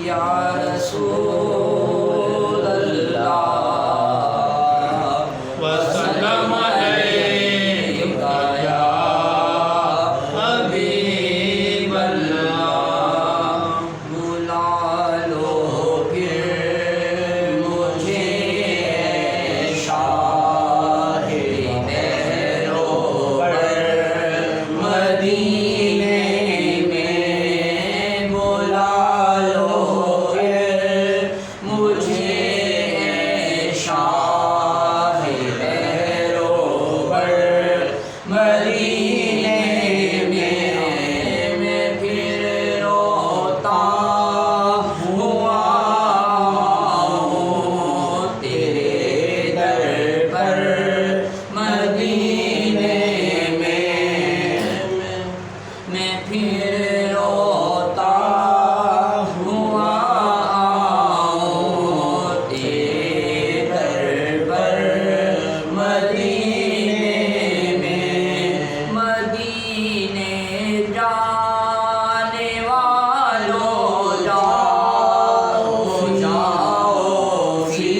یا رسول اللہ وسلم علیک یا حبیب اللہ بلا لو پھر مجھے شاہ دہرو پر مدینے میں بلا لو پھر مجھے شاہ دہرو پر مدینے میں پھر روتا ہوا ہوں تیرے در پر مدینے میں پھر روتا ہوا ہوں تیرے در پر مدینے مدینے جانے والوں جاؤ جاؤ فی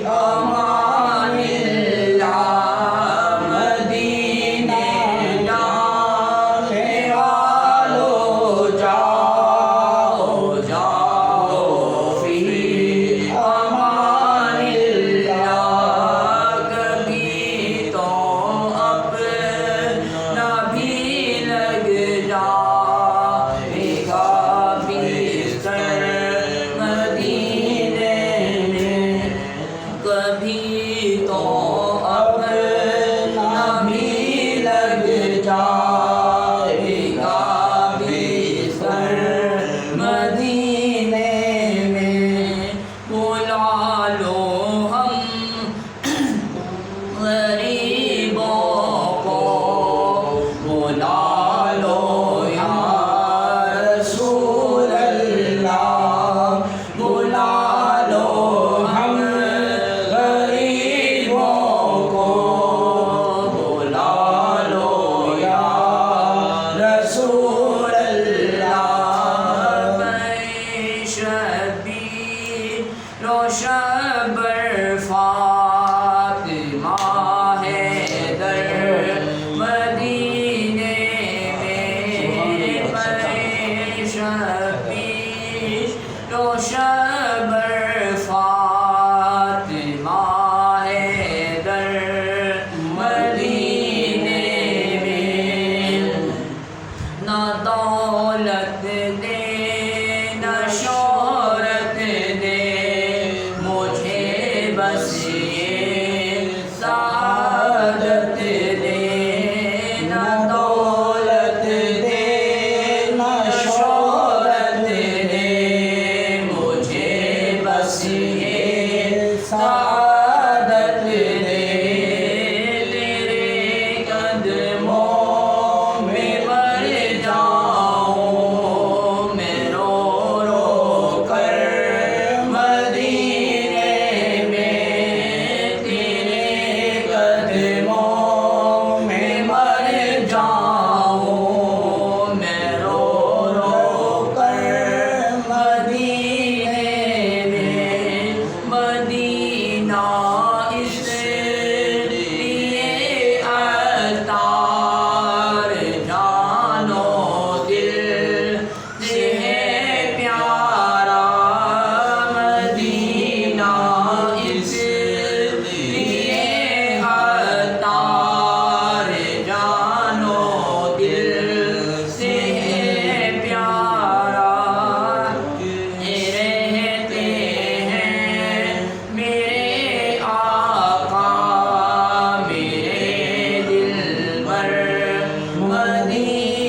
امان اللہ مدینے جانے والوں جاؤ جاؤ فی امان اللہ کبھی تو اپنا بھی لگ جائے گا بستر مدینے میں کبھی تو اپنا بھی لگ جائے گا بستر مدینے میں بلا لو ہم غریبوں کو بلا لو یا رسول اللہ بلا لو ہم غریبوں کو بلا لو یا رسول اللہ میں شبیر و شبر فاطمہ حیدر مدینے میں شبیر و شبر فاطمہ حیدر مدینے میں نہ دولت دے نہ شہرت دے مجھے بس یہ سعادت دے نہ دولت دے نہ شہرت دے مجھے بس یہ سعادت دے تیرے قدموں میں مر جاؤں میں رو رو کر مدینے میں تیرے قدموں میں مر جاؤں میں رو رو کر مدینے میں مدینہ اس لیے عطار جانو دل سے ہے پیارا مدینہ اس لیے عطار جانو دل سے ہے پیارا رہتے ہیں میرے آقا میرے دل پر مدینہ